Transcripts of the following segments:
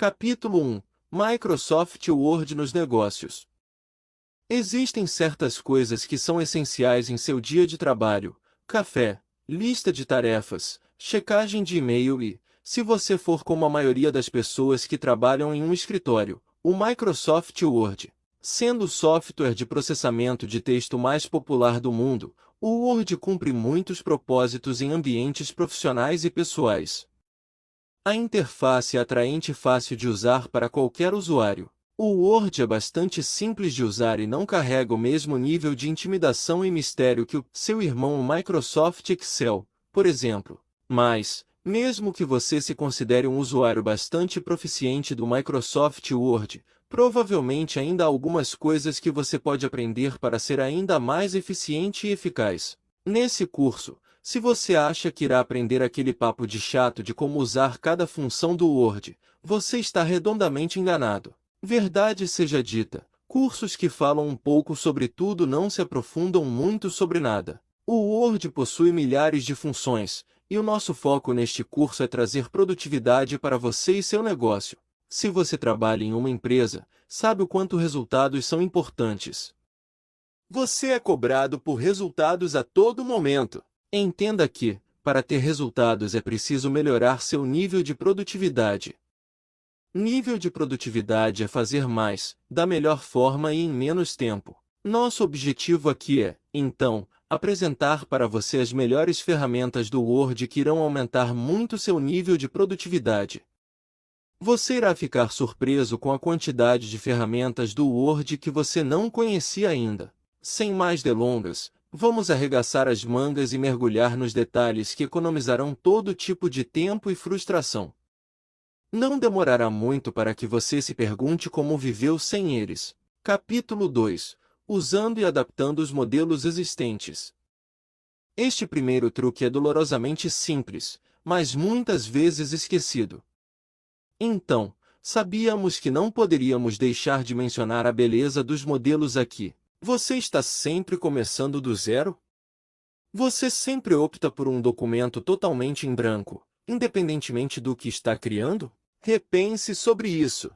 Capítulo 1. Microsoft Word nos negócios. Existem certas coisas que são essenciais em seu dia de trabalho: café, lista de tarefas, checagem de e-mail e, se você for como a maioria das pessoas que trabalham em um escritório, o Microsoft Word. Sendo o software de processamento de texto mais popular do mundo, o Word cumpre muitos propósitos em ambientes profissionais e pessoais. A interface é atraente e fácil de usar para qualquer usuário. O Word é bastante simples de usar e não carrega o mesmo nível de intimidação e mistério que o seu irmão o Microsoft Excel, por exemplo. Mas, mesmo que você se considere um usuário bastante proficiente do Microsoft Word, provavelmente ainda há algumas coisas que você pode aprender para ser ainda mais eficiente e eficaz. Nesse curso, se você acha que irá aprender aquele papo de chato de como usar cada função do Word, você está redondamente enganado. Verdade seja dita, cursos que falam um pouco sobre tudo não se aprofundam muito sobre nada. O Word possui milhares de funções, e o nosso foco neste curso é trazer produtividade para você e seu negócio. Se você trabalha em uma empresa, sabe o quanto resultados são importantes. Você é cobrado por resultados a todo momento. Entenda que, para ter resultados é preciso melhorar seu nível de produtividade. Nível de produtividade é fazer mais, da melhor forma e em menos tempo. Nosso objetivo aqui é, então, apresentar para você as melhores ferramentas do Word que irão aumentar muito seu nível de produtividade. Você irá ficar surpreso com a quantidade de ferramentas do Word que você não conhecia ainda. Sem mais delongas, vamos arregaçar as mangas e mergulhar nos detalhes que economizarão todo tipo de tempo e frustração. Não demorará muito para que você se pergunte como viveu sem eles. Capítulo 2. Usando e adaptando os modelos existentes. Este primeiro truque é dolorosamente simples, mas muitas vezes esquecido. Então, sabíamos que não poderíamos deixar de mencionar a beleza dos modelos aqui. Você está sempre começando do zero? Você sempre opta por um documento totalmente em branco, independentemente do que está criando? Repense sobre isso.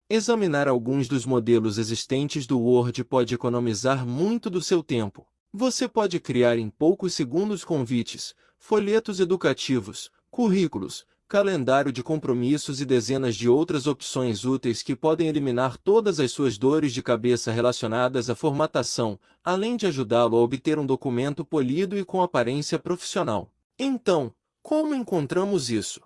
Examinar alguns dos modelos existentes do Word pode economizar muito do seu tempo. Você pode criar em poucos segundos convites, folhetos educativos, currículos, calendário de compromissos e dezenas de outras opções úteis que podem eliminar todas as suas dores de cabeça relacionadas à formatação, além de ajudá-lo a obter um documento polido e com aparência profissional. Então, como encontramos isso?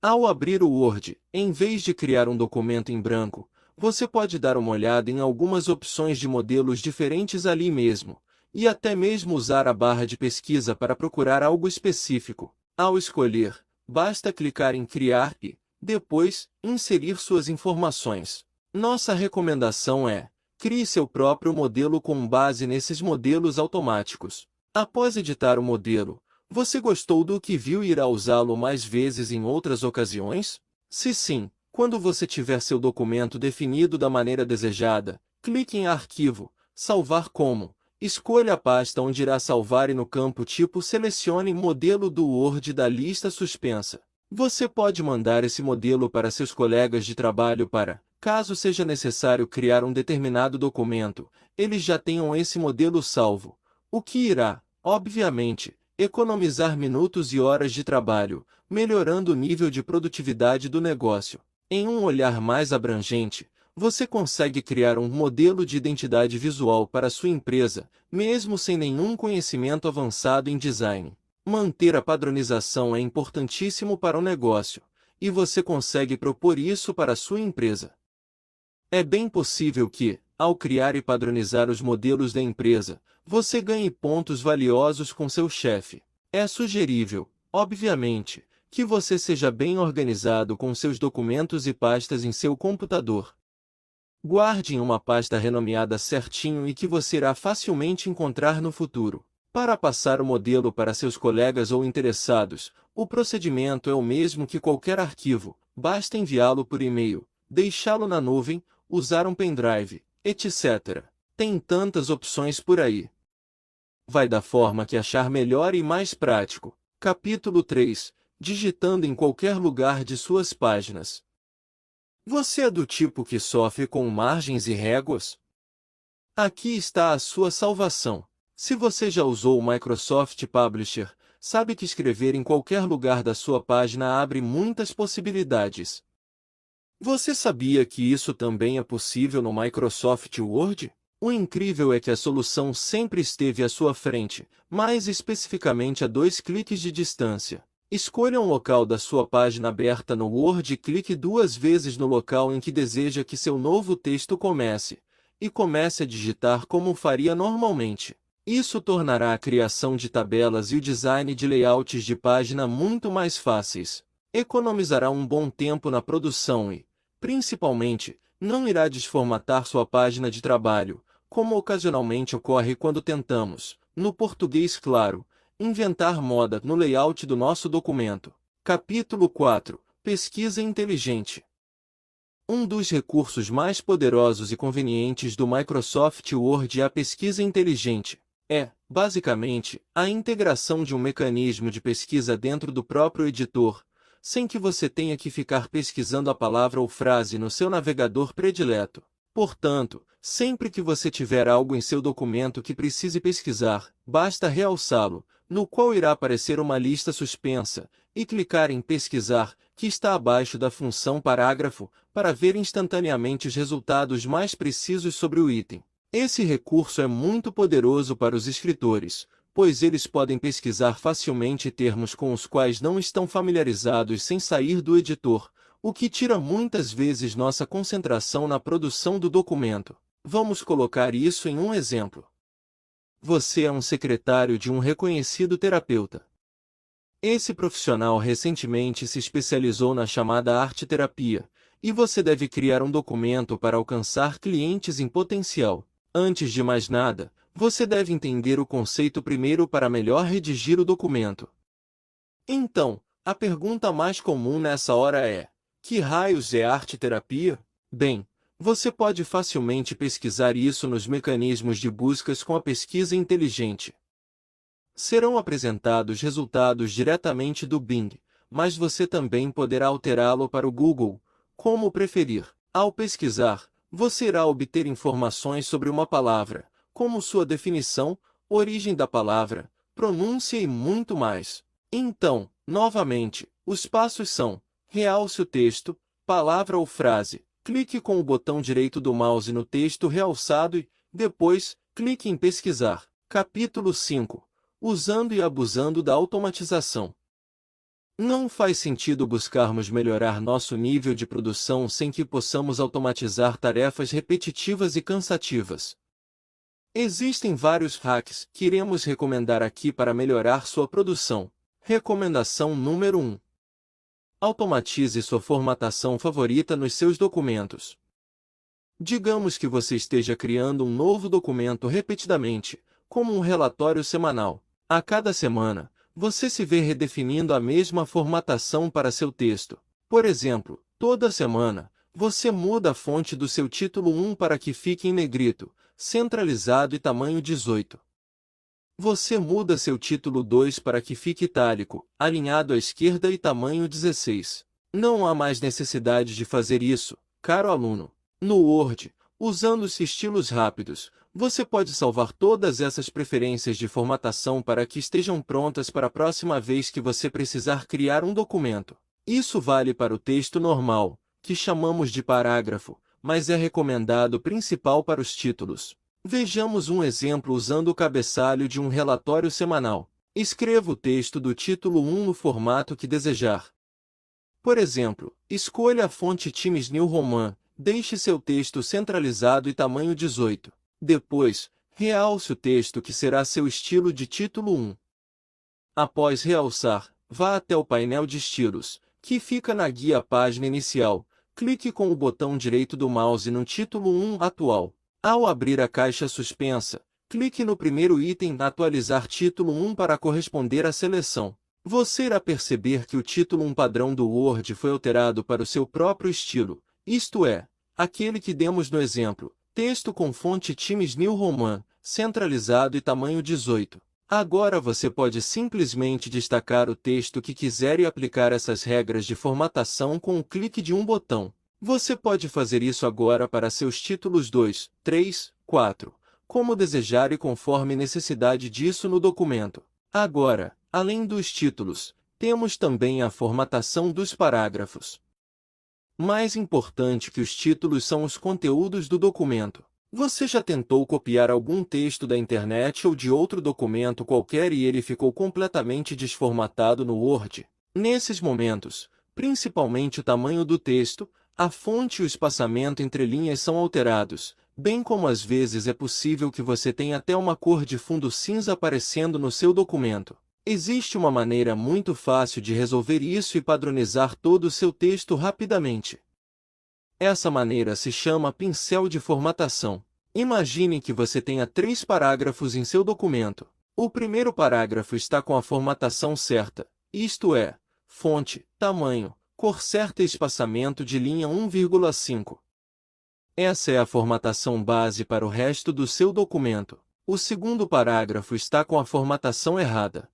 Ao abrir o Word, em vez de criar um documento em branco, você pode dar uma olhada em algumas opções de modelos diferentes ali mesmo, e até mesmo usar a barra de pesquisa para procurar algo específico. Ao escolher, basta clicar em Criar e, depois, inserir suas informações. Nossa recomendação é: crie seu próprio modelo com base nesses modelos automáticos. Após editar o modelo, você gostou do que viu e irá usá-lo mais vezes em outras ocasiões? Se sim, quando você tiver seu documento definido da maneira desejada, clique em Arquivo, Salvar como. Escolha a pasta onde irá salvar e no campo Tipo selecione Modelo do Word da lista suspensa. Você pode mandar esse modelo para seus colegas de trabalho para, caso seja necessário criar um determinado documento, eles já tenham esse modelo salvo, o que irá, obviamente, economizar minutos e horas de trabalho, melhorando o nível de produtividade do negócio. Em um olhar mais abrangente, você consegue criar um modelo de identidade visual para sua empresa, mesmo sem nenhum conhecimento avançado em design. Manter a padronização é importantíssimo para o negócio, e você consegue propor isso para a sua empresa. É bem possível que, ao criar e padronizar os modelos da empresa, você ganhe pontos valiosos com seu chefe. É sugerível, obviamente, que você seja bem organizado com seus documentos e pastas em seu computador. Guarde em uma pasta renomeada certinho e que você irá facilmente encontrar no futuro. Para passar o modelo para seus colegas ou interessados, o procedimento é o mesmo que qualquer arquivo, basta enviá-lo por e-mail, deixá-lo na nuvem, usar um pendrive, etc. Tem tantas opções por aí. Vai da forma que achar melhor e mais prático. Capítulo 3. Digitando em qualquer lugar de suas páginas. Você é do tipo que sofre com margens e réguas? Aqui está a sua salvação. Se você já usou o Microsoft Publisher, sabe que escrever em qualquer lugar da sua página abre muitas possibilidades. Você sabia que isso também é possível no Microsoft Word? O incrível é que a solução sempre esteve à sua frente, mais especificamente a 2 cliques de distância. Escolha um local da sua página aberta no Word e clique 2 vezes no local em que deseja que seu novo texto comece, e comece a digitar como faria normalmente. Isso tornará a criação de tabelas e o design de layouts de página muito mais fáceis. Economizará um bom tempo na produção e, principalmente, não irá desformatar sua página de trabalho, como ocasionalmente ocorre quando tentamos, no português claro, inventar moda no layout do nosso documento. Capítulo 4. Pesquisa inteligente. Um dos recursos mais poderosos e convenientes do Microsoft Word é a pesquisa inteligente. É, basicamente, a integração de um mecanismo de pesquisa dentro do próprio editor, sem que você tenha que ficar pesquisando a palavra ou frase no seu navegador predileto. Portanto, sempre que você tiver algo em seu documento que precise pesquisar, basta realçá-lo, no qual irá aparecer uma lista suspensa, e clicar em Pesquisar, que está abaixo da função Parágrafo, para ver instantaneamente os resultados mais precisos sobre o item. Esse recurso é muito poderoso para os escritores, pois eles podem pesquisar facilmente termos com os quais não estão familiarizados sem sair do editor, o que tira muitas vezes nossa concentração na produção do documento. Vamos colocar isso em um exemplo. Você é um secretário de um reconhecido terapeuta. Esse profissional recentemente se especializou na chamada arte-terapia, e você deve criar um documento para alcançar clientes em potencial. Antes de mais nada, você deve entender o conceito primeiro para melhor redigir o documento. Então, a pergunta mais comum nessa hora é: que raios é arte-terapia? Bem, você pode facilmente pesquisar isso nos mecanismos de buscas com a pesquisa inteligente. Serão apresentados resultados diretamente do Bing, mas você também poderá alterá-lo para o Google, como preferir. Ao pesquisar, você irá obter informações sobre uma palavra, como sua definição, origem da palavra, pronúncia e muito mais. Então, novamente, os passos são: realce o texto, palavra ou frase, clique com o botão direito do mouse no texto realçado e, depois, clique em Pesquisar. Capítulo 5. Usando e abusando da automatização. Não faz sentido buscarmos melhorar nosso nível de produção sem que possamos automatizar tarefas repetitivas e cansativas. Existem vários hacks que iremos recomendar aqui para melhorar sua produção. Recomendação número 1. Automatize sua formatação favorita nos seus documentos. Digamos que você esteja criando um novo documento repetidamente, como um relatório semanal. A cada semana, você se vê redefinindo a mesma formatação para seu texto. Por exemplo, toda semana, você muda a fonte do seu título 1 para que fique em negrito, centralizado e tamanho 18. Você muda seu título 2 para que fique itálico, alinhado à esquerda e tamanho 16. Não há mais necessidade de fazer isso, caro aluno. No Word, usando-se estilos rápidos, você pode salvar todas essas preferências de formatação para que estejam prontas para a próxima vez que você precisar criar um documento. Isso vale para o texto normal, que chamamos de parágrafo, mas é recomendado principal para os títulos. Vejamos um exemplo usando o cabeçalho de um relatório semanal. Escreva o texto do título 1 no formato que desejar. Por exemplo, escolha a fonte Times New Roman, deixe seu texto centralizado e tamanho 18. Depois, realce o texto que será seu estilo de título 1. Após realçar, vá até o painel de estilos, que fica na guia página inicial. Clique com o botão direito do mouse no título 1 atual. Ao abrir a caixa suspensa, clique no primeiro item Atualizar título 1 para corresponder à seleção. Você irá perceber que o título 1 padrão do Word foi alterado para o seu próprio estilo, isto é, aquele que demos no exemplo. Texto com fonte Times New Roman, centralizado e tamanho 18. Agora você pode simplesmente destacar o texto que quiser e aplicar essas regras de formatação com o clique de um botão. Você pode fazer isso agora para seus títulos 2, 3, 4, como desejar e conforme necessidade disso no documento. Agora, além dos títulos, temos também a formatação dos parágrafos. Mais importante que os títulos são os conteúdos do documento. Você já tentou copiar algum texto da internet ou de outro documento qualquer e ele ficou completamente desformatado no Word? Nesses momentos, principalmente o tamanho do texto, a fonte e o espaçamento entre linhas são alterados, bem como às vezes é possível que você tenha até uma cor de fundo cinza aparecendo no seu documento. Existe uma maneira muito fácil de resolver isso e padronizar todo o seu texto rapidamente. Essa maneira se chama pincel de formatação. Imagine que você tenha 3 parágrafos em seu documento. O primeiro parágrafo está com a formatação certa, isto é, fonte, tamanho, cor certa e espaçamento de linha 1,5. Essa é a formatação base para o resto do seu documento. O segundo parágrafo está com a formatação errada.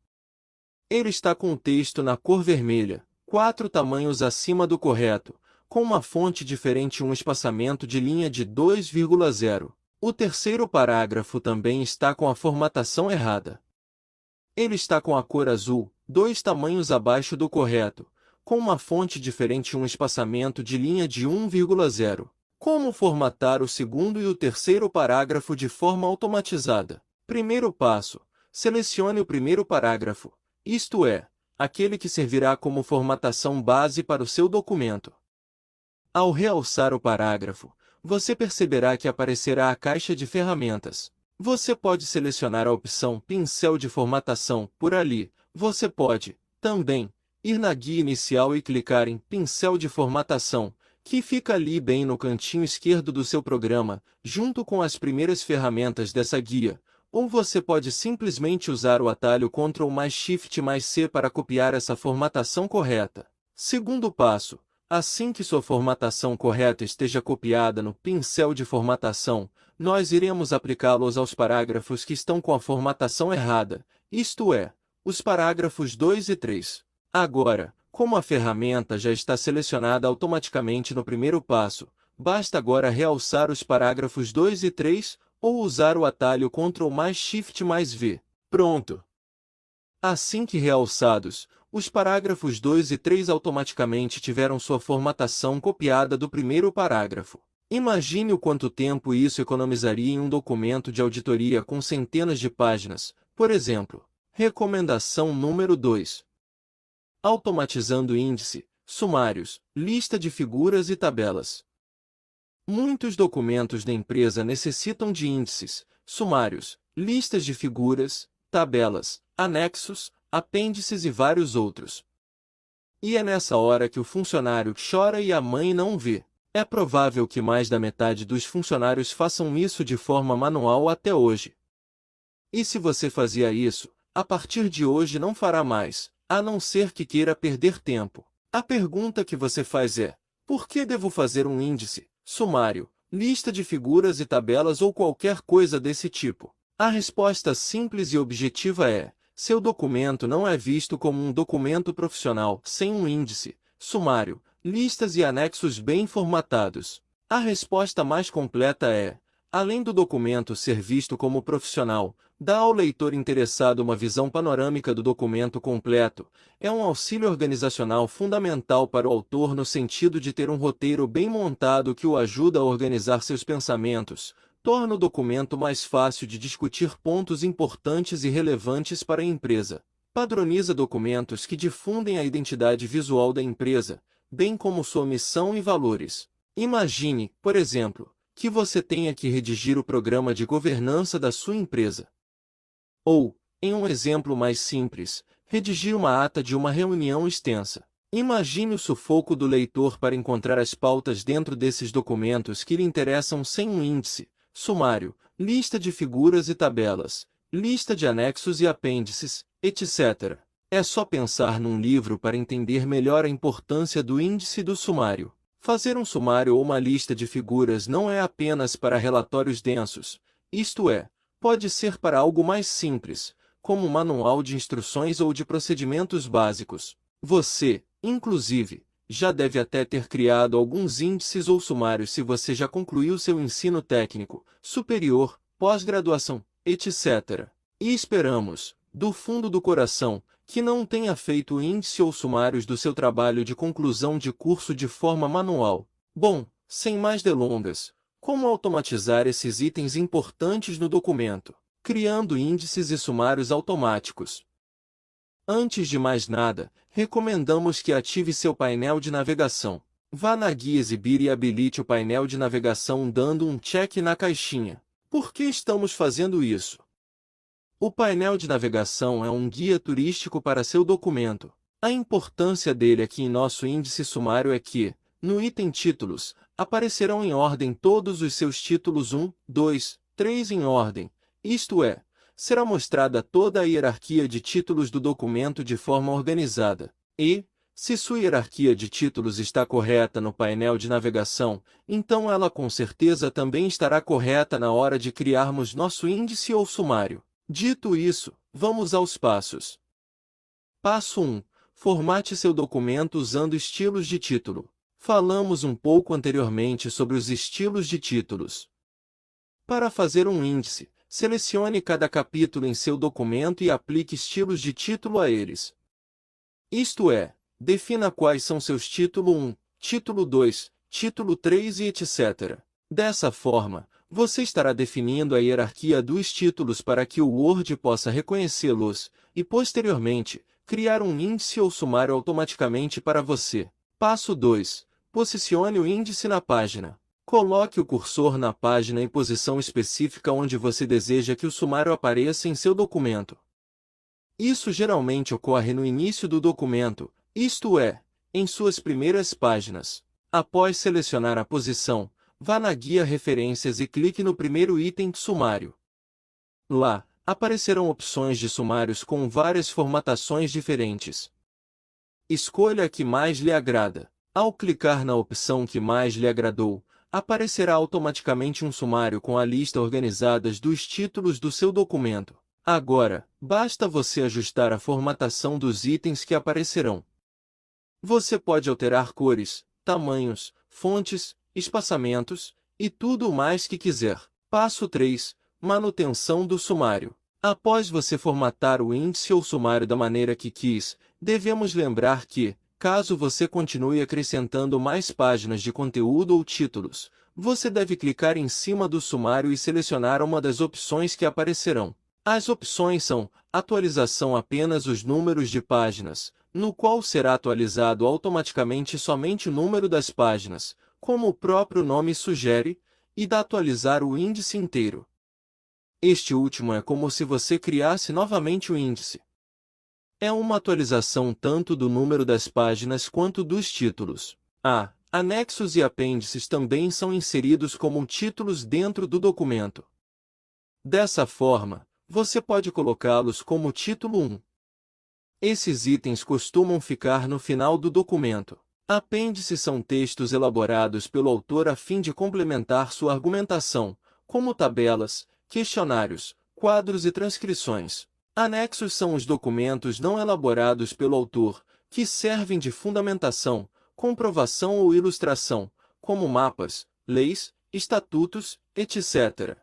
Ele está com o texto na cor vermelha, 4 tamanhos acima do correto, com uma fonte diferente e um espaçamento de linha de 2,0. O terceiro parágrafo também está com a formatação errada. Ele está com a cor azul, 2 tamanhos abaixo do correto, com uma fonte diferente e um espaçamento de linha de 1,0. Como formatar o segundo e o terceiro parágrafo de forma automatizada? Primeiro passo: selecione o primeiro parágrafo, isto é, aquele que servirá como formatação base para o seu documento. Ao realçar o parágrafo, você perceberá que aparecerá a caixa de ferramentas. Você pode selecionar a opção Pincel de Formatação por ali. Você pode, também, ir na guia inicial e clicar em Pincel de Formatação, que fica ali bem no cantinho esquerdo do seu programa, junto com as primeiras ferramentas dessa guia. Ou você pode simplesmente usar o atalho Ctrl mais Shift mais C para copiar essa formatação correta. Segundo passo: assim que sua formatação correta esteja copiada no pincel de formatação, nós iremos aplicá-los aos parágrafos que estão com a formatação errada, isto é, os parágrafos 2 e 3. Agora, como a ferramenta já está selecionada automaticamente no primeiro passo, basta agora realçar os parágrafos 2 e 3, ou usar o atalho Ctrl mais Shift mais V. Pronto! Assim que realçados, os parágrafos 2 e 3 automaticamente tiveram sua formatação copiada do primeiro parágrafo. Imagine o quanto tempo isso economizaria em um documento de auditoria com centenas de páginas, por exemplo. Recomendação número 2. Automatizando índice, sumários, lista de figuras e tabelas. Muitos documentos da empresa necessitam de índices, sumários, listas de figuras, tabelas, anexos, apêndices e vários outros. E é nessa hora que o funcionário chora e a mãe não vê. É provável que mais da metade dos funcionários façam isso de forma manual até hoje. E se você fazia isso, a partir de hoje não fará mais, a não ser que queira perder tempo. A pergunta que você faz é: por que devo fazer um índice, sumário, lista de figuras e tabelas ou qualquer coisa desse tipo? A resposta simples e objetiva é: seu documento não é visto como um documento profissional sem um índice, sumário, listas e anexos bem formatados. A resposta mais completa é: além do documento ser visto como profissional, dá ao leitor interessado uma visão panorâmica do documento completo. É um auxílio organizacional fundamental para o autor no sentido de ter um roteiro bem montado que o ajuda a organizar seus pensamentos, torna o documento mais fácil de discutir pontos importantes e relevantes para a empresa, padroniza documentos que difundem a identidade visual da empresa, bem como sua missão e valores. Imagine, por exemplo, que você tenha que redigir o programa de governança da sua empresa. Ou, em um exemplo mais simples, redigir uma ata de uma reunião extensa. Imagine o sufoco do leitor para encontrar as pautas dentro desses documentos que lhe interessam sem um índice, sumário, lista de figuras e tabelas, lista de anexos e apêndices, etc. É só pensar num livro para entender melhor a importância do índice e do sumário. Fazer um sumário ou uma lista de figuras não é apenas para relatórios densos, isto é, pode ser para algo mais simples, como um manual de instruções ou de procedimentos básicos. Você, inclusive, já deve até ter criado alguns índices ou sumários se você já concluiu seu ensino técnico, superior, pós-graduação, etc. E esperamos, do fundo do coração, que não tenha feito índice ou sumários do seu trabalho de conclusão de curso de forma manual. Bom, sem mais delongas, como automatizar esses itens importantes no documento? Criando índices e sumários automáticos. Antes de mais nada, recomendamos que ative seu painel de navegação. Vá na guia Exibir e habilite o painel de navegação dando um check na caixinha. Por que estamos fazendo isso? O painel de navegação é um guia turístico para seu documento. A importância dele aqui em nosso índice sumário é que, no item Títulos, aparecerão em ordem todos os seus títulos 1, 2, 3 em ordem, isto é, será mostrada toda a hierarquia de títulos do documento de forma organizada. E, se sua hierarquia de títulos está correta no painel de navegação, então ela com certeza também estará correta na hora de criarmos nosso índice ou sumário. Dito isso, vamos aos passos. Passo 1. Formate seu documento usando estilos de título. Falamos um pouco anteriormente sobre os estilos de títulos. Para fazer um índice, selecione cada capítulo em seu documento e aplique estilos de título a eles. Isto é, defina quais são seus título 1, título 2, título 3 e etc. Dessa forma, você estará definindo a hierarquia dos títulos para que o Word possa reconhecê-los e, posteriormente, criar um índice ou sumário automaticamente para você. Passo 2. Posicione o índice na página. Coloque o cursor na página em posição específica onde você deseja que o sumário apareça em seu documento. Isso geralmente ocorre no início do documento, isto é, em suas primeiras páginas. Após selecionar a posição, vá na guia Referências e clique no primeiro item de sumário. Lá, aparecerão opções de sumários com várias formatações diferentes. Escolha a que mais lhe agrada. Ao clicar na opção que mais lhe agradou, aparecerá automaticamente um sumário com a lista organizada dos títulos do seu documento. Agora, basta você ajustar a formatação dos itens que aparecerão. Você pode alterar cores, tamanhos, fontes, espaçamentos, e tudo o mais que quiser. Passo 3. Manutenção do sumário. Após você formatar o índice ou sumário da maneira que quis, devemos lembrar que, caso você continue acrescentando mais páginas de conteúdo ou títulos, você deve clicar em cima do sumário e selecionar uma das opções que aparecerão. As opções são: atualização apenas os números de páginas, no qual será atualizado automaticamente somente o número das páginas, como o próprio nome sugere, e da atualizar o índice inteiro. Este último é como se você criasse novamente o índice. É uma atualização tanto do número das páginas quanto dos títulos. Anexos e apêndices também são inseridos como títulos dentro do documento. Dessa forma, você pode colocá-los como título 1. Esses itens costumam ficar no final do documento. Apêndices são textos elaborados pelo autor a fim de complementar sua argumentação, como tabelas, questionários, quadros e transcrições. Anexos são os documentos não elaborados pelo autor, que servem de fundamentação, comprovação ou ilustração, como mapas, leis, estatutos, etc.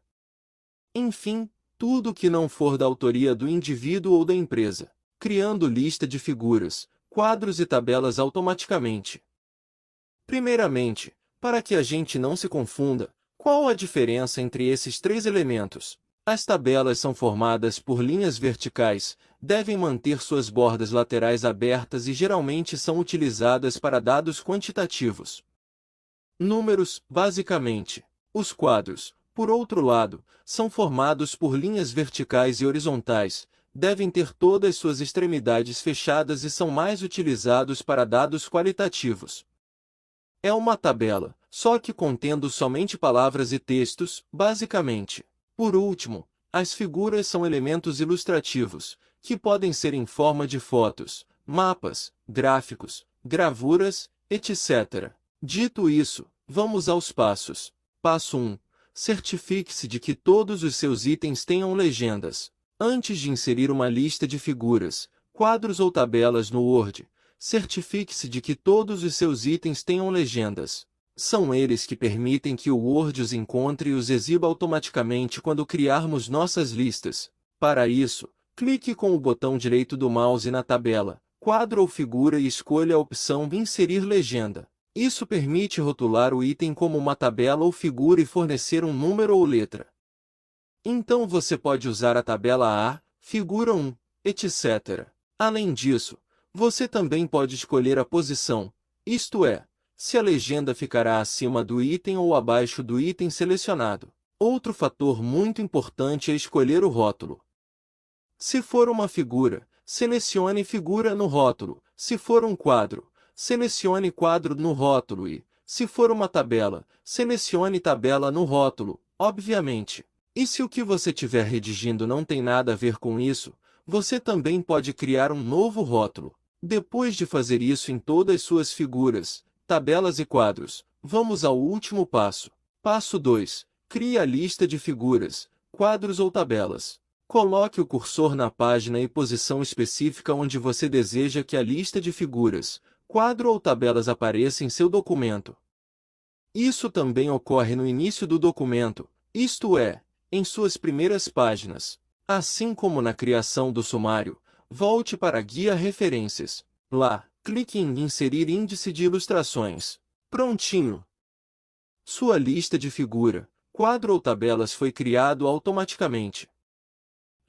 Enfim, tudo que não for da autoria do indivíduo ou da empresa, criando lista de figuras, quadros e tabelas automaticamente. Primeiramente, para que a gente não se confunda, qual a diferença entre esses três elementos? As tabelas são formadas por linhas verticais, devem manter suas bordas laterais abertas e geralmente são utilizadas para dados quantitativos. Números, basicamente. Os quadros, por outro lado, são formados por linhas verticais e horizontais, devem ter todas suas extremidades fechadas e são mais utilizados para dados qualitativos. É uma tabela, só que contendo somente palavras e textos, basicamente. Por último, as figuras são elementos ilustrativos, que podem ser em forma de fotos, mapas, gráficos, gravuras, etc. Dito isso, vamos aos passos. Passo 1. Certifique-se de que todos os seus itens tenham legendas. Antes de inserir uma lista de figuras, quadros ou tabelas no Word, certifique-se de que todos os seus itens tenham legendas. São eles que permitem que o Word os encontre e os exiba automaticamente quando criarmos nossas listas. Para isso, clique com o botão direito do mouse na tabela, quadro ou figura e escolha a opção Inserir legenda. Isso permite rotular o item como uma tabela ou figura e fornecer um número ou letra. Então você pode usar a tabela A, figura 1, etc. Além disso, você também pode escolher a posição, isto é, se a legenda ficará acima do item ou abaixo do item selecionado. Outro fator muito importante é escolher o rótulo. Se for uma figura, selecione figura no rótulo. Se for um quadro, selecione quadro no rótulo e, se for uma tabela, selecione tabela no rótulo, obviamente. E se o que você estiver redigindo não tem nada a ver com isso, você também pode criar um novo rótulo. Depois de fazer isso em todas suas figuras, tabelas e quadros, vamos ao último passo. Passo 2. Crie a lista de figuras, quadros ou tabelas. Coloque o cursor na página e posição específica onde você deseja que a lista de figuras, quadro ou tabelas apareça em seu documento. Isso também ocorre no início do documento, isto é, em suas primeiras páginas. Assim como na criação do sumário, volte para a guia Referências. Lá, clique em Inserir índice de ilustrações. Prontinho! Sua lista de figura, quadro ou tabelas foi criado automaticamente.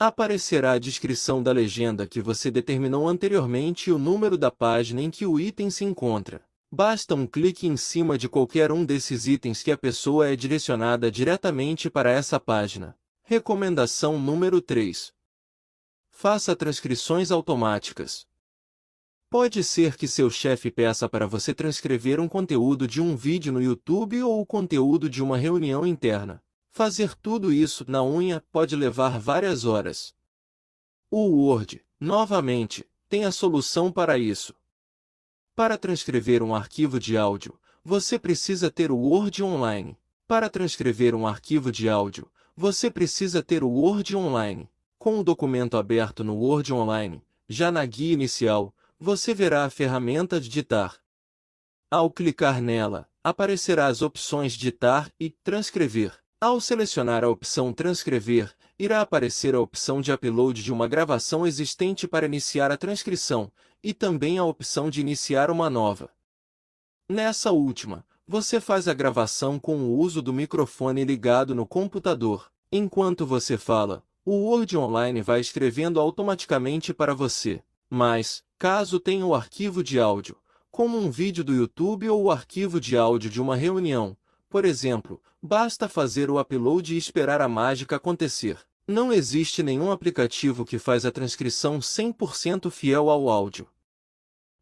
Aparecerá a descrição da legenda que você determinou anteriormente e o número da página em que o item se encontra. Basta um clique em cima de qualquer um desses itens que a pessoa é direcionada diretamente para essa página. Recomendação número 3. Faça transcrições automáticas. Pode ser que seu chefe peça para você transcrever um conteúdo de um vídeo no YouTube ou o conteúdo de uma reunião interna. Fazer tudo isso na unha pode levar várias horas. O Word, novamente, tem a solução para isso. Para transcrever um arquivo de áudio, você precisa ter o Word Online. Para transcrever um arquivo de áudio, você precisa ter o Word Online. Com o documento aberto no Word Online, já na guia inicial, você verá a ferramenta Digitar. Ao clicar nela, aparecerá as opções Digitar e Transcrever. Ao selecionar a opção Transcrever, irá aparecer a opção de upload de uma gravação existente para iniciar a transcrição, e também a opção de iniciar uma nova. Nessa última, você faz a gravação com o uso do microfone ligado no computador. Enquanto você fala, o Word Online vai escrevendo automaticamente para você. Mas, caso tenha o arquivo de áudio, como um vídeo do YouTube ou o arquivo de áudio de uma reunião, por exemplo, basta fazer o upload e esperar a mágica acontecer. Não existe nenhum aplicativo que faz a transcrição 100% fiel ao áudio.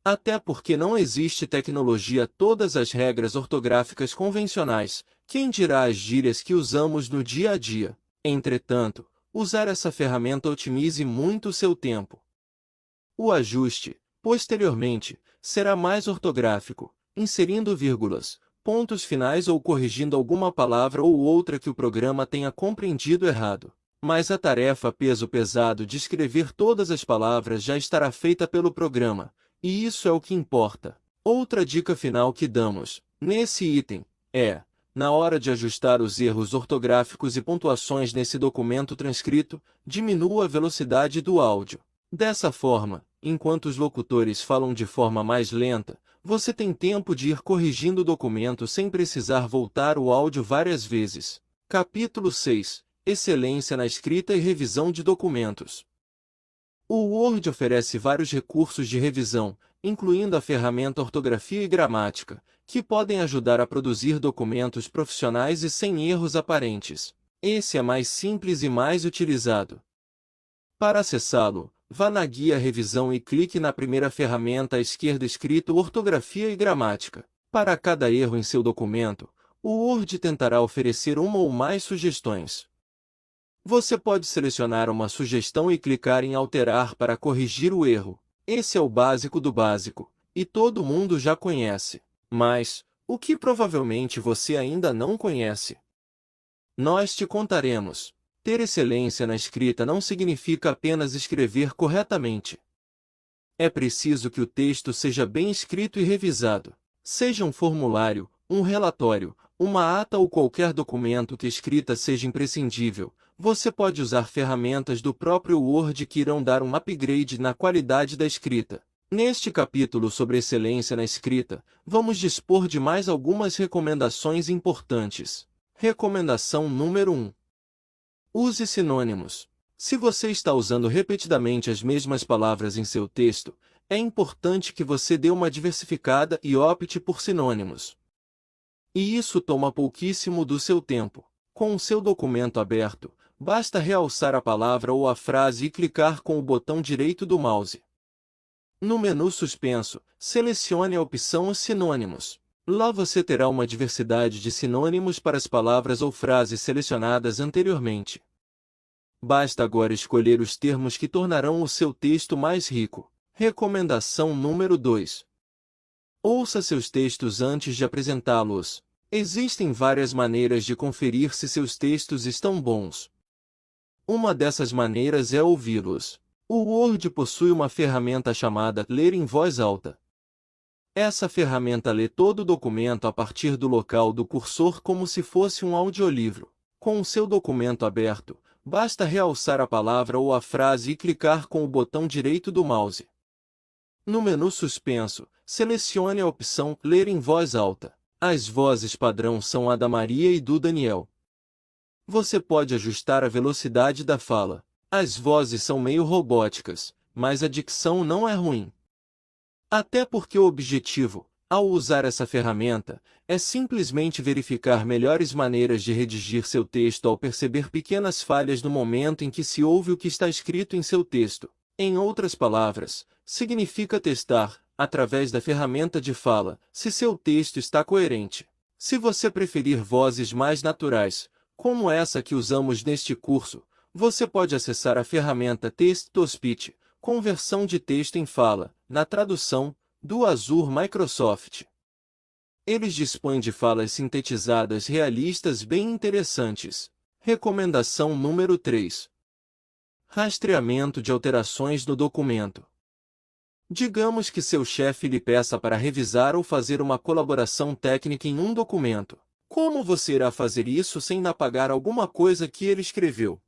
Até porque não existe tecnologia todas as regras ortográficas convencionais, quem dirá as gírias que usamos no dia a dia. Entretanto, usar essa ferramenta otimize muito o seu tempo. O ajuste, posteriormente, será mais ortográfico, inserindo vírgulas, pontos finais ou corrigindo alguma palavra ou outra que o programa tenha compreendido errado. Mas a tarefa peso pesado de escrever todas as palavras já estará feita pelo programa, e isso é o que importa. Outra dica final que damos, nesse item, é, na hora de ajustar os erros ortográficos e pontuações nesse documento transcrito, diminua a velocidade do áudio. Dessa forma, enquanto os locutores falam de forma mais lenta, você tem tempo de ir corrigindo o documento sem precisar voltar o áudio várias vezes. Capítulo 6. Excelência na escrita e revisão de documentos. O Word oferece vários recursos de revisão, incluindo a ferramenta Ortografia e Gramática, que podem ajudar a produzir documentos profissionais e sem erros aparentes. Esse é mais simples e mais utilizado. Para acessá-lo, vá na guia Revisão e clique na primeira ferramenta à esquerda escrito Ortografia e Gramática. Para cada erro em seu documento, o Word tentará oferecer uma ou mais sugestões. Você pode selecionar uma sugestão e clicar em Alterar para corrigir o erro. Esse é o básico do básico, e todo mundo já conhece. Mas, o que provavelmente você ainda não conhece? Nós te contaremos. Ter excelência na escrita não significa apenas escrever corretamente. É preciso que o texto seja bem escrito e revisado. Seja um formulário, um relatório, uma ata ou qualquer documento que a escrita seja imprescindível, você pode usar ferramentas do próprio Word que irão dar um upgrade na qualidade da escrita. Neste capítulo sobre excelência na escrita, vamos dispor de mais algumas recomendações importantes. Recomendação número 1. Use sinônimos. Se você está usando repetidamente as mesmas palavras em seu texto, é importante que você dê uma diversificada e opte por sinônimos. E isso toma pouquíssimo do seu tempo. Com o seu documento aberto, basta realçar a palavra ou a frase e clicar com o botão direito do mouse. No menu suspenso, selecione a opção Sinônimos. Lá você terá uma diversidade de sinônimos para as palavras ou frases selecionadas anteriormente. Basta agora escolher os termos que tornarão o seu texto mais rico. Recomendação número 2. Ouça seus textos antes de apresentá-los. Existem várias maneiras de conferir se seus textos estão bons. Uma dessas maneiras é ouvi-los. O Word possui uma ferramenta chamada Ler em Voz Alta. Essa ferramenta lê todo o documento a partir do local do cursor como se fosse um audiolivro. Com o seu documento aberto, basta realçar a palavra ou a frase e clicar com o botão direito do mouse. No menu suspenso, selecione a opção Ler em Voz Alta. As vozes padrão são a da Maria e do Daniel. Você pode ajustar a velocidade da fala. As vozes são meio robóticas, mas a dicção não é ruim. Até porque o objetivo, ao usar essa ferramenta, é simplesmente verificar melhores maneiras de redigir seu texto ao perceber pequenas falhas no momento em que se ouve o que está escrito em seu texto. Em outras palavras, significa testar, através da ferramenta de fala, se seu texto está coerente. Se você preferir vozes mais naturais, como essa que usamos neste curso, você pode acessar a ferramenta Text-to-Speech, conversão de texto em fala, na tradução, do Azure Microsoft. Eles dispõem de falas sintetizadas realistas bem interessantes. Recomendação número 3. Rastreamento de alterações no documento. Digamos que seu chefe lhe peça para revisar ou fazer uma colaboração técnica em um documento. Como você irá fazer isso sem apagar alguma coisa que ele escreveu?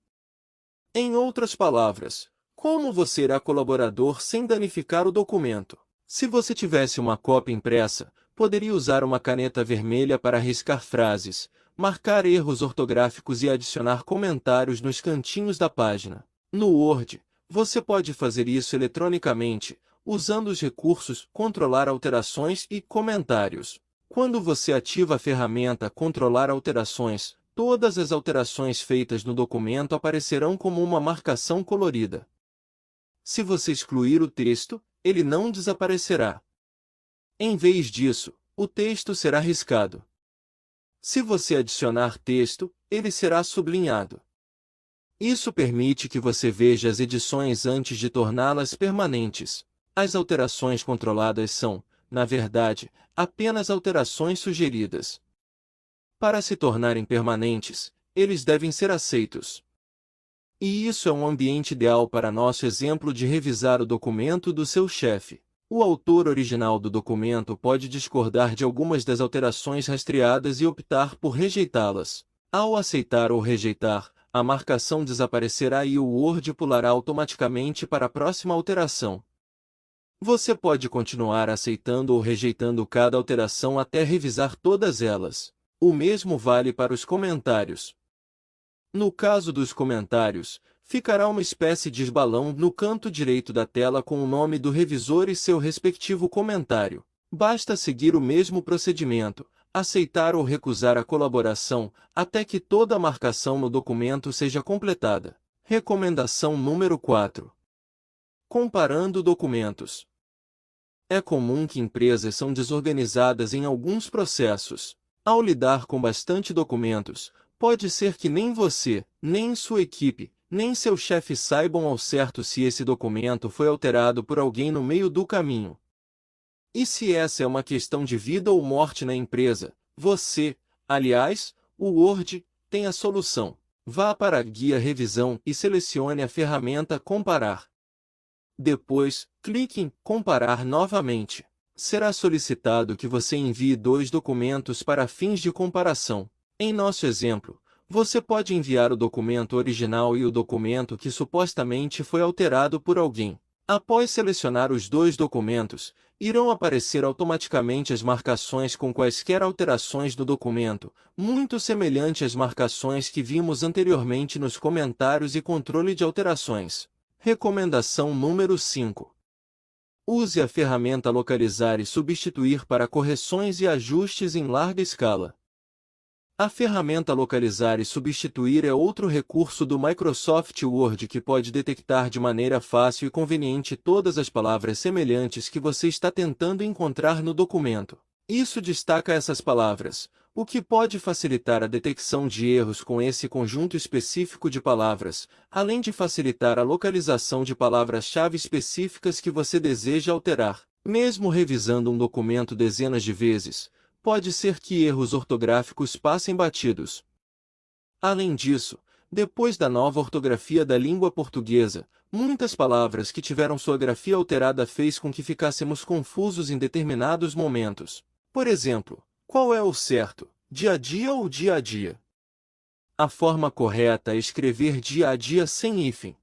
Em outras palavras, como você irá colaborador sem danificar o documento? Se você tivesse uma cópia impressa, poderia usar uma caneta vermelha para riscar frases, marcar erros ortográficos e adicionar comentários nos cantinhos da página. No Word, você pode fazer isso eletronicamente, usando os recursos Controlar Alterações e Comentários. Quando você ativa a ferramenta Controlar Alterações, todas as alterações feitas no documento aparecerão como uma marcação colorida. Se você excluir o texto, ele não desaparecerá. Em vez disso, o texto será riscado. Se você adicionar texto, ele será sublinhado. Isso permite que você veja as edições antes de torná-las permanentes. As alterações controladas são, na verdade, apenas alterações sugeridas. Para se tornarem permanentes, eles devem ser aceitos. E isso é um ambiente ideal para nosso exemplo de revisar o documento do seu chefe. O autor original do documento pode discordar de algumas das alterações rastreadas e optar por rejeitá-las. Ao aceitar ou rejeitar, a marcação desaparecerá e o Word pulará automaticamente para a próxima alteração. Você pode continuar aceitando ou rejeitando cada alteração até revisar todas elas. O mesmo vale para os comentários. No caso dos comentários, ficará uma espécie de balão no canto direito da tela com o nome do revisor e seu respectivo comentário. Basta seguir o mesmo procedimento, aceitar ou recusar a colaboração, até que toda a marcação no documento seja completada. Recomendação número 4. Comparando documentos. É comum que empresas são desorganizadas em alguns processos. Ao lidar com bastante documentos, pode ser que nem você, nem sua equipe, nem seu chefe saibam ao certo se esse documento foi alterado por alguém no meio do caminho. E se essa é uma questão de vida ou morte na empresa, você, aliás, o Word, tem a solução. Vá para a Guia Revisão e selecione a ferramenta Comparar. Depois, clique em Comparar novamente. Será solicitado que você envie 2 documentos para fins de comparação. Em nosso exemplo, você pode enviar o documento original e o documento que supostamente foi alterado por alguém. Após selecionar os 2 documentos, irão aparecer automaticamente as marcações com quaisquer alterações do documento, muito semelhante às marcações que vimos anteriormente nos comentários e controle de alterações. Recomendação número 5. Use a ferramenta Localizar e Substituir para correções e ajustes em larga escala. A ferramenta Localizar e Substituir é outro recurso do Microsoft Word que pode detectar de maneira fácil e conveniente todas as palavras semelhantes que você está tentando encontrar no documento. Isso destaca essas palavras, o que pode facilitar a detecção de erros com esse conjunto específico de palavras, além de facilitar a localização de palavras-chave específicas que você deseja alterar. Mesmo revisando um documento dezenas de vezes, pode ser que erros ortográficos passem batidos. Além disso, depois da nova ortografia da língua portuguesa, muitas palavras que tiveram sua grafia alterada fez com que ficássemos confusos em determinados momentos. Por exemplo, qual é o certo, dia a dia ou dia a dia? A forma correta é escrever dia a dia sem hífen.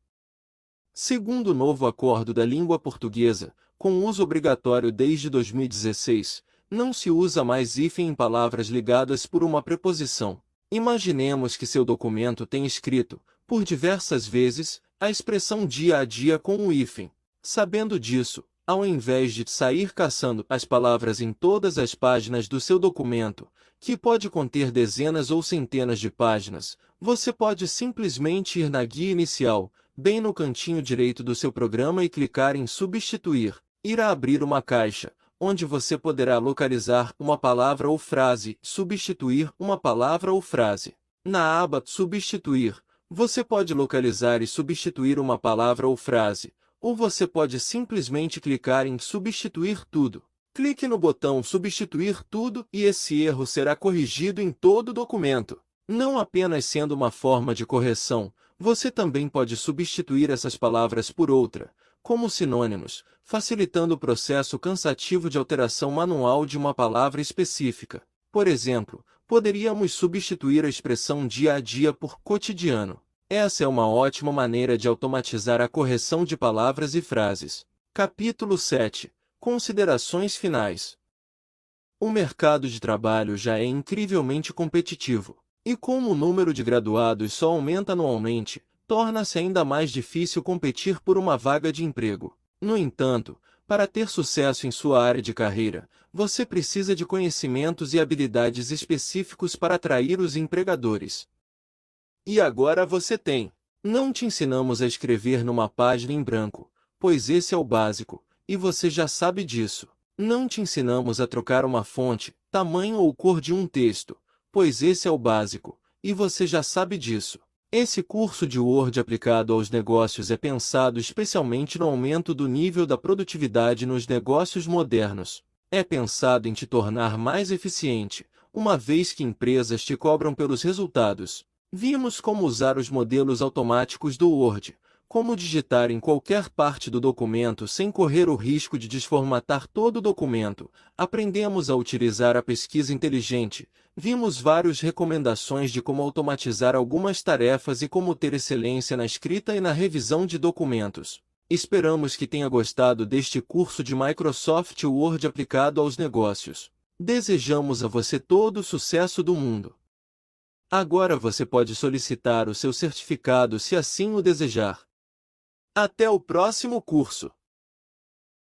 Segundo o novo acordo da língua portuguesa, com uso obrigatório desde 2016, não se usa mais hífen em palavras ligadas por uma preposição. Imaginemos que seu documento tem escrito, por diversas vezes, a expressão dia a dia com um hífen. Sabendo disso, ao invés de sair caçando as palavras em todas as páginas do seu documento, que pode conter dezenas ou centenas de páginas, você pode simplesmente ir na guia inicial, bem no cantinho direito do seu programa e clicar em Substituir. Irá abrir uma caixa, onde você poderá localizar uma palavra ou frase, substituir uma palavra ou frase. Na aba Substituir, você pode localizar e substituir uma palavra ou frase, ou você pode simplesmente clicar em Substituir tudo. Clique no botão Substituir tudo e esse erro será corrigido em todo o documento. Não apenas sendo uma forma de correção, você também pode substituir essas palavras por outra, como sinônimos, facilitando o processo cansativo de alteração manual de uma palavra específica. Por exemplo, poderíamos substituir a expressão dia a dia por cotidiano. Essa é uma ótima maneira de automatizar a correção de palavras e frases. Capítulo 7. Considerações finais. O mercado de trabalho já é incrivelmente competitivo, e como o número de graduados só aumenta anualmente, torna-se ainda mais difícil competir por uma vaga de emprego. No entanto, para ter sucesso em sua área de carreira, você precisa de conhecimentos e habilidades específicos para atrair os empregadores. E agora você tem. Não te ensinamos a escrever numa página em branco, pois esse é o básico, e você já sabe disso. Não te ensinamos a trocar uma fonte, tamanho ou cor de um texto, pois esse é o básico, e você já sabe disso. Esse curso de Word aplicado aos negócios é pensado especialmente no aumento do nível da produtividade nos negócios modernos. É pensado em te tornar mais eficiente, uma vez que empresas te cobram pelos resultados. Vimos como usar os modelos automáticos do Word, como digitar em qualquer parte do documento sem correr o risco de desformatar todo o documento. Aprendemos a utilizar a pesquisa inteligente. Vimos várias recomendações de como automatizar algumas tarefas e como ter excelência na escrita e na revisão de documentos. Esperamos que tenha gostado deste curso de Microsoft Word aplicado aos negócios. Desejamos a você todo o sucesso do mundo. Agora você pode solicitar o seu certificado se assim o desejar. Até o próximo curso!